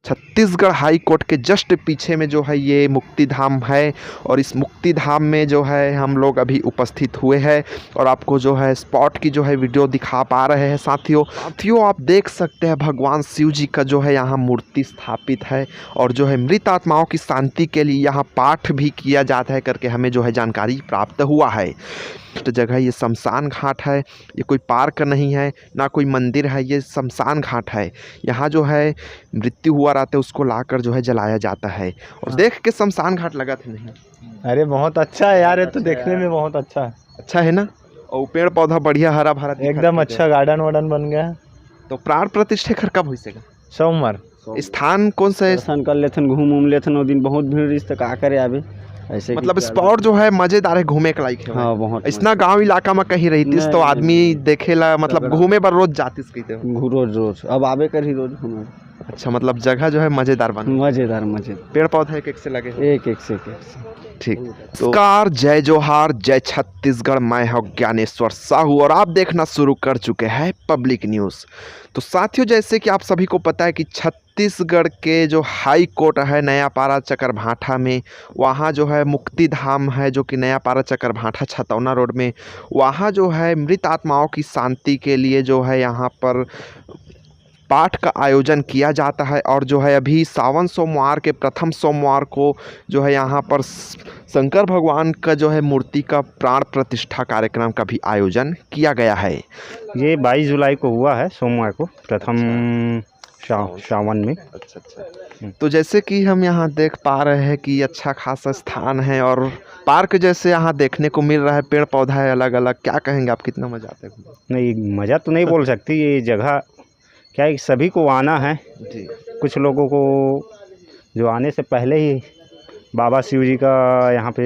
Chhattisgarh high court के just पीछे में जो है ये मुक्ति धाम है और इस मुक्ति धाम में जो है हम लोग अभी उपस्थित हुए हैं और आपको जो है स्पॉट की जो है वीडियो दिखा पा रहे हैं। साथियों आप देख सकते हैं भगवान शिव जी का जो है यहाँ मूर्ति स्थापित है और जो है मृत आत्माओं की शांति के लिए यहाँ पाठ भी किया जाता है करके हमें जो है जानकारी प्राप्त हुआ है। जगह ये शमशान घाट है, ये कोई पार्क नहीं है ना कोई मंदिर है, ये शमशान घाट है। यहाँ जो है मृत्यु हुआ रहता है उसको लाकर जो है जलाया जाता है और देख के शमशान घाट लगा था नहीं? अरे बहुत अच्छा है यार, ये तो देखने में बहुत अच्छा है ना। और पेड़ पौधा बढ़िया हरा भरा एकदम अच्छा, गार्डन वार्डन बन गया। तो प्राण प्रतिष्ठा खर कब हो सकेगा? सोमवार। स्थान कौन सा है? दर्शन कर लेथन, घूम लेथन, वो दिन बहुत भीड़ इस तक आकर आवे ऐसे मतलब स्पॉट जो है मजेदार है, घूमे के लायक है। हाँ बहुत। इतना गांव इलाका में कहीं रहती तो आदमी देखेला, मतलब घूमे पर रोज जातीस कहते हो? रोज अब आवे कर ही रोज घूमे। अच्छा, मतलब जगह जो है मजेदार मजेदार पेड़ पौधे एक से लगे, एक से ठीक। तो कार जय जोहार, जय छत्तीसगढ़। मैं हूं ज्ञानेश्वर साहू और आप देखना शुरू कर चुके हैं पब्लिक न्यूज़। तो साथियों, जैसे कि आप सभी को पता है कि छत्तीसगढ़ के जो हाई कोर्ट है नयापारा चकरभाठा में, वहाँ जो है मुक्ति धाम है जो कि नयापारा चकरभाठा छतौना रोड में, वहाँ जो है मृत आत्माओं की शांति के लिए जो है यहाँ पर पाठ का आयोजन किया जाता है और जो है अभी सावन सोमवार के प्रथम सोमवार को जो है यहाँ पर शंकर भगवान का जो है मूर्ति का प्राण प्रतिष्ठा कार्यक्रम का भी आयोजन किया गया है। ये 22 जुलाई को हुआ है, सोमवार को प्रथम सावन में। अच्छा। तो जैसे कि हम यहाँ देख पा रहे हैं कि अच्छा खासा स्थान है और पार्क जैसे यहाँ देखने को मिल रहा है, पेड़ पौधा है अलग अलग। क्या कहेंगे आप, कितना मज़ा आता है? नहीं, मज़ा तो नहीं बोल सकती, ये जगह क्या है, सभी को आना है जी। कुछ लोगों को जो आने से पहले ही बाबा शिव जी का यहाँ पे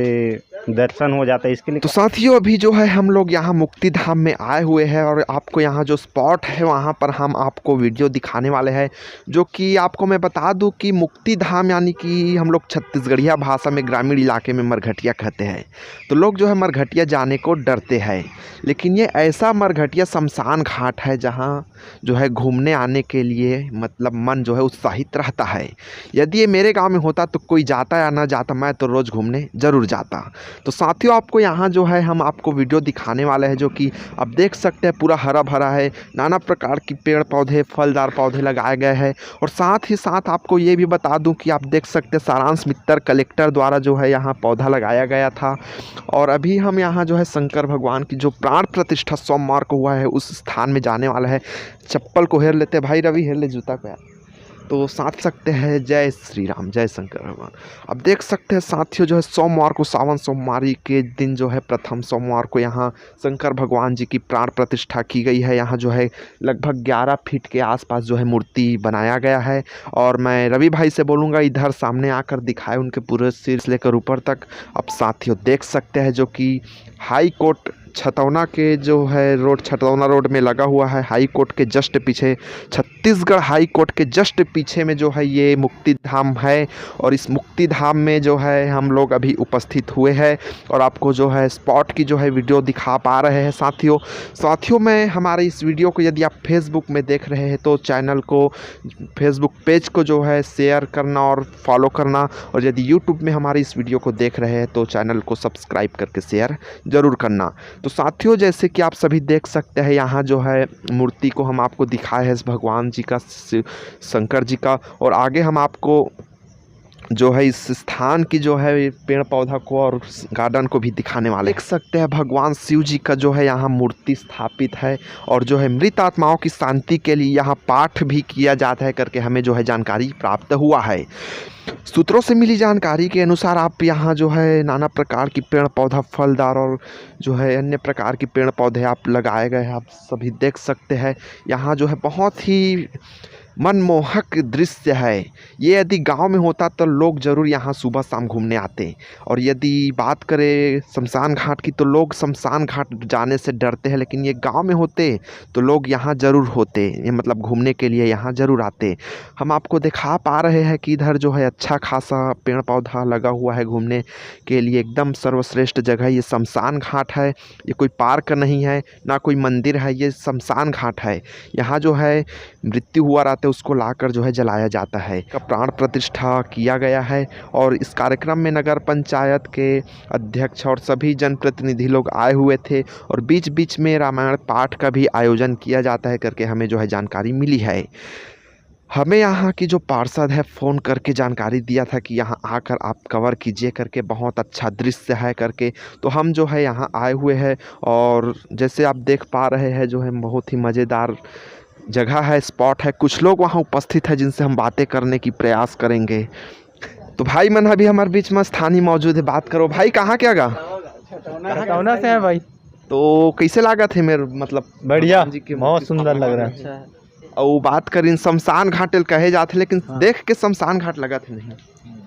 दर्शन हो जाता है, इसके लिए। तो साथियों, अभी जो है हम लोग यहाँ मुक्ति धाम में आए हुए हैं और आपको यहाँ जो स्पॉट है वहाँ पर हम आपको वीडियो दिखाने वाले हैं, जो कि आपको मैं बता दूँ कि मुक्ति धाम यानी कि हम लोग छत्तीसगढ़िया भाषा में ग्रामीण इलाके में मरघटिया कहते हैं। तो लोग जो है मरघटिया जाने को डरते हैं, लेकिन ये ऐसा मरघटिया शमशान घाट है जहाँ जो है घूमने आने के लिए मतलब मन जो है उत्साहित रहता है। यदि ये मेरे गाँव में होता तो कोई जाता या ना जाता, मैं तो रोज़ घूमने ज़रूर जाता। तो साथियों, आपको यहाँ जो है हम आपको वीडियो दिखाने वाले हैं, जो कि आप देख सकते हैं पूरा हरा भरा है, नाना प्रकार की पेड़ पौधे फलदार पौधे लगाए गए हैं। और साथ ही साथ आपको ये भी बता दूं कि आप देख सकते हैं सारांश मित्तर कलेक्टर द्वारा जो है यहाँ पौधा लगाया गया था। और अभी हम यहाँ जो है शंकर भगवान की जो प्राण प्रतिष्ठा सोमवार को हुआ है उस स्थान में जाने वाला है। चप्पल को हेर लेते भाई, रवि हेर ले जूता को यार। तो साथ सकते हैं जय श्री राम, जय शंकर भगवान। अब देख सकते हैं साथियों, जो है सोमवार को सावन सोमवारी के दिन जो है प्रथम सोमवार को यहाँ शंकर भगवान जी की प्राण प्रतिष्ठा की गई है। यहाँ जो है लगभग 11 फीट के आसपास जो है मूर्ति बनाया गया है। और मैं रवि भाई से बोलूँगा इधर सामने आकर दिखाए उनके पूरे सिर से लेकर ऊपर तक। अब साथियों देख सकते हैं जो कि हाई कोर्ट छतौना के जो है रोड, छतौना रोड में लगा हुआ है। हाई कोर्ट के जस्ट पीछे, छत्तीसगढ़ हाई कोर्ट के जस्ट पीछे में जो है ये मुक्ति धाम है और इस मुक्ति धाम में जो है हम लोग अभी उपस्थित हुए हैं और आपको जो है स्पॉट की जो है वीडियो दिखा पा रहे हैं। साथियों मैं हमारे इस वीडियो को यदि आप फेसबुक में देख रहे हैं तो चैनल को, फेसबुक पेज को जो है शेयर करना और फॉलो करना, और यदि यूट्यूब में हमारी इस वीडियो को देख रहे हैं तो चैनल को सब्सक्राइब करके शेयर ज़रूर करना। तो साथियों, जैसे कि आप सभी देख सकते हैं यहाँ जो है मूर्ति को हम आपको दिखाए हैं भगवान जी का, शंकर जी का, और आगे हम आपको जो है इस स्थान की जो है पेड़ पौधा को और गार्डन को भी दिखाने वाले। देख सकते हैं भगवान शिव जी का जो है यहाँ मूर्ति स्थापित है और जो है मृत आत्माओं की शांति के लिए यहाँ पाठ भी किया जाता है करके हमें जो है जानकारी प्राप्त हुआ है। सूत्रों से मिली जानकारी के अनुसार आप यहाँ जो है नाना प्रकार की पेड़ पौधा फलदार और जो है अन्य प्रकार के पेड़ पौधे आप लगाए गए हैं, आप सभी देख सकते हैं। यहाँ जो है बहुत ही मनमोहक दृश्य है। ये यदि गांव में होता तो लोग ज़रूर यहाँ सुबह शाम घूमने आते। और यदि बात करें शमशान घाट की तो लोग शमशान घाट जाने से डरते हैं, लेकिन ये गांव में होते तो लोग यहाँ ज़रूर होते, ये मतलब घूमने के लिए यहाँ ज़रूर आते। हम आपको दिखा पा रहे हैं कि इधर जो है अच्छा खासा पेड़ पौधा लगा हुआ है, घूमने के लिए एकदम सर्वश्रेष्ठ जगह। ये शमशान घाट है, ये कोई पार्क नहीं है ना कोई मंदिर है, ये शमशान घाट है। यहाँ जो है मृत्यु हुआ रहता है उसको लाकर जो है जलाया जाता है। का प्राण प्रतिष्ठा किया गया है और इस कार्यक्रम में नगर पंचायत के अध्यक्ष और सभी जनप्रतिनिधि लोग आए हुए थे और बीच बीच में रामायण पाठ का भी आयोजन किया जाता है करके हमें जो है जानकारी मिली है। हमें यहाँ की जो पार्षद है फ़ोन करके जानकारी दिया था कि यहाँ आकर आप कवर कीजिए करके, बहुत अच्छा दृश्य है करके। तो हम जो है यहाँ आए हुए हैं और जैसे आप देख पा रहे हैं जो है बहुत ही मज़ेदार जगह है, स्पॉट है। कुछ लोग वहाँ उपस्थित हैं जिनसे हम बातें करने की प्रयास करेंगे। तो भाई मन अभी हमारे बीच में स्थानीय मौजूद है, बात करो भाई। कहाँ क्या गा छतौना से है भाई। तो कैसे लगा थे मेरे मतलब बढ़िया, जी के बहुत सुंदर लग रहा है। और बात करें शमशान घाट कहे जाते, लेकिन देख के शमशान घाट लगा थे नहीं।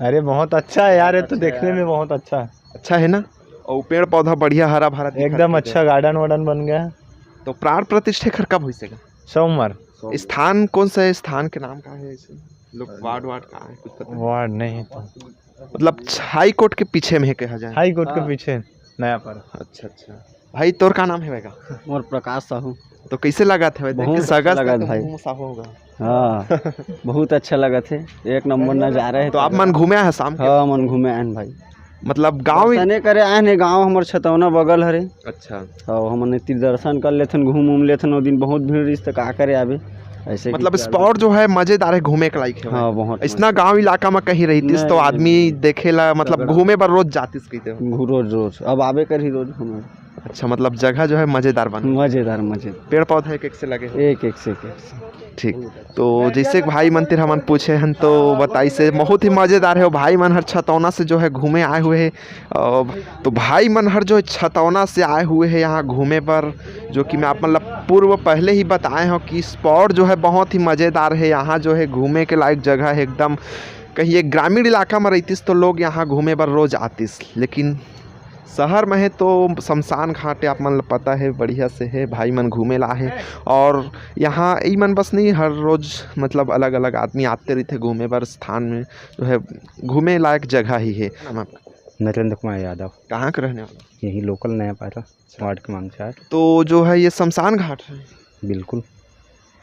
अरे बहुत अच्छा है यार, ये तो देखने में बहुत अच्छा है। अच्छा है ना, और पेड़ पौधा बढ़िया हरा भरा एकदम अच्छा गार्डन वार्डन बन गया। तो प्राण प्रतिष्ठा खर कब हुई सेगा? सोमवार। स्थान कौन सा है? स्थान के नाम का है ऐसे लोग वार्ड का है कुछ पता? वार्ड नहीं तो मतलब हाई कोर्ट के पीछे में है कहा जाए। हाई कोर्ट के पीछे नया पर। अच्छा अच्छा भाई, तोर का नाम है वेगा? मोर प्रकाश साहू। तो कैसे लगा था भाई? बहुत अच्छा लगा भाई। साहू होगा। हाँ बहुत अच्छा लगा थे, एक नंबर नजारा है। तो आप मन घूमे हैं शाम के? हाँ मन घूमे आन भाई, मतलब गाँव दर्शने करे आन है। गाँव हमार छतौना बगल हरे। अच्छा, और हमने तीर दर्शन कर लेथन, घूम लेथन। वो दिन बहुत भीड़ रही तो का करे आवे ऐसे। मतलब स्पॉट जो है मजेदार है, घूमे के लायक है। हाँ बहुत। इतना गांव इलाका में कहीं रहतीस तो आदमी देखेला, मतलब घूमे पर रोज जातीस कहते हो? रोज रोज अब आवे कर ही रोज हमारे। अच्छा, मतलब जगह जो है मजेदार बन, मजेदार पेड़ पौधे एक से लगे एक से ठीक। तो जैसे भाई मंदिर हमन पूछे हैं तो बताई से बहुत ही मज़ेदार है। भाई मन हर छतौना से जो है घूमे आए हुए हैं। तो भाई मन हर जो है छतौना से आए हुए हैं यहाँ घूमे पर, जो कि मैं आप मतलब पूर्व पहले ही बताए हो कि स्पॉट जो है बहुत ही मज़ेदार है। यहाँ जो है घूमे के लायक जगह है एकदम। कहीं एक ग्रामीण इलाका में रहतीस तो लोग यहाँ घूमे पर रोज़ आतीस, लेकिन शहर में है तो शमशान घाट आप मन पता है बढ़िया से है। भाई मन घूमे ला है और यहाँ ई मन बस नहीं, हर रोज़ मतलब अलग अलग आदमी आते रहते घूमे पर। स्थान में जो है घूमे लायक जगह ही है। नाम आपका? नरेंद्र कुमार यादव। कहाँ के रहने वाले? यही लोकल नया पारा वार्ड क्रमांक 4। तो जो है ये शमशान घाट है? बिल्कुल।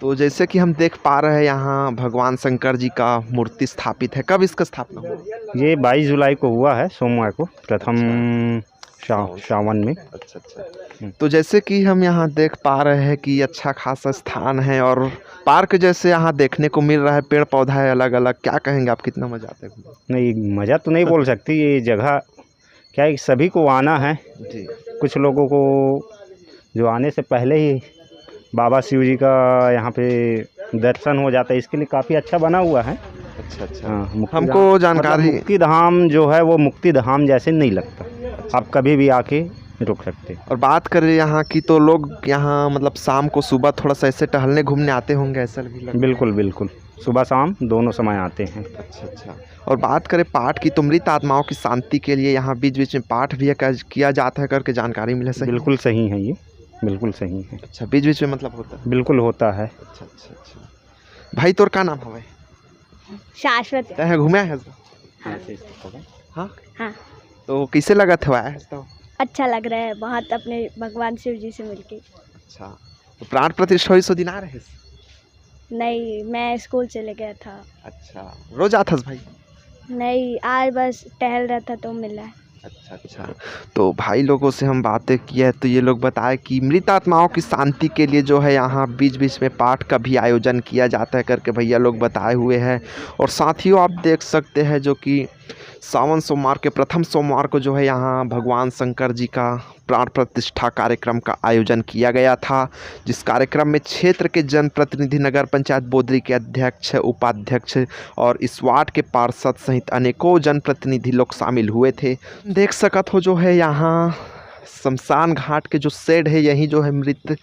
तो जैसे कि हम देख पा रहे हैं यहाँ भगवान शंकर जी का मूर्ति स्थापित है। कब इसका स्थापना हुआ? ये 22 जुलाई को हुआ है, सोमवार को, प्रथम सावन में। अच्छा अच्छा। तो जैसे कि हम यहाँ देख पा रहे हैं कि अच्छा खासा स्थान है और पार्क जैसे यहाँ देखने को मिल रहा है, पेड़ पौधा है अलग अलग। क्या कहेंगे आप, कितना मजा आता है? नहीं, मज़ा तो नहीं बोल सकती। ये जगह क्या है, सभी को आना है जी। कुछ कुछ लोगों को जो आने से पहले ही बाबा शिव जी का यहाँ पे दर्शन हो जाता है, इसके लिए काफ़ी अच्छा बना हुआ है। अच्छा अच्छा। हाँ, हमको जानकारी मतलब मुक्ति धाम जो है वो मुक्ति धाम जैसे नहीं लगता। आप कभी भी आके रुक सकते हैं। और बात करें यहाँ की तो लोग यहाँ मतलब शाम को सुबह थोड़ा सा ऐसे टहलने घूमने आते होंगे, ऐसा भी लगता है? बिल्कुल बिल्कुल, सुबह शाम दोनों समय आते हैं। अच्छा अच्छा। और बात करें पाठ की तो मृत आत्माओं की शांति के लिए यहाँ बीच बीच में पाठ भी किया जाता है करके जानकारी मिले। सही? बिल्कुल सही है, ये बिल्कुल सही है। अच्छा, बीच बीच में मतलब होता है? बिल्कुल होता है। अच्छा अच्छा अच्छा। भाई तोर का नाम हवे? शाश्वत। तय घूमे है? हाँ हाँ तो कैसे लगा था तो? अच्छा लग रहा है बहुत, अपने भगवान शिव जी से मिलके। अच्छा, तो प्राण प्रतिष्ठा हुई सो दिन आ रहे? नहीं, मैं स्कूल चले गया था। अच्छा, रोज आता भाई? नहीं, आज बस टहल रहा था तो मिला है। अच्छा अच्छा। तो भाई लोगों से हम बातें की है तो ये लोग बताए कि मृत आत्माओं की शांति के लिए जो है यहाँ बीच बीच में पाठ का भी आयोजन किया जाता है करके भैया लोग बताए हुए हैं। और साथियों आप देख सकते हैं जो कि सावन सोमवार के प्रथम सोमवार को जो है यहाँ भगवान शंकर जी का प्राण प्रतिष्ठा कार्यक्रम का आयोजन किया गया था, जिस कार्यक्रम में क्षेत्र के जनप्रतिनिधि, नगर पंचायत बोदरी के अध्यक्ष, उपाध्यक्ष और इस वार्ड के पार्षद सहित अनेकों जनप्रतिनिधि लोग शामिल हुए थे। देख सकत हो जो है यहाँ शमशान घाट के जो शेड है, यहीं जो है मृत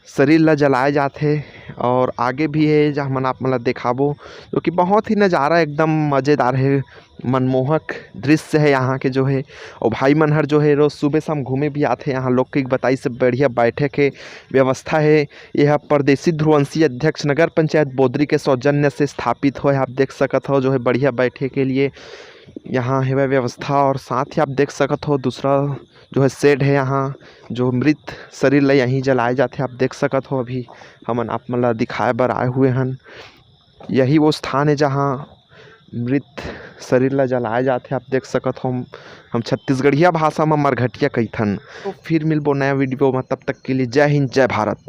शरीर ला जलाए जाते और आगे भी है जहाँ मन आप मतलब देखाबो, जो कि बहुत ही नज़ारा एकदम मज़ेदार है, मनमोहक दृश्य है यहाँ के जो है। और भाई मन हर जो है रोज़ सुबह शाम घूमे भी आते हैं। यहाँ लोग की बताई से बढ़िया बैठे के व्यवस्था है। यह परदेसी ध्रुवंशी अध्यक्ष नगर पंचायत बोदरी के सौजन्य से स्थापित हो। आप देख सकत हो जो है बढ़िया बैठे के लिए यहाँ है वह व्यवस्था। और साथ ही आप देख सकत हो दूसरा जो है शेड है यहाँ, जो मृत शरीर ला यहीं जलाए जाते। आप देख सकत हो अभी हमन आप मन ला दिखाए बर आए हुए हन। यही वो स्थान है जहाँ मृत शरीर ला जलाए जाते। आप देख सकत हो हम छत्तीसगढ़िया भाषा में मरघटिया कहिथन। तो फिर मिलबो नया वीडियो में, तब तक के लिए जय हिंद जय भारत।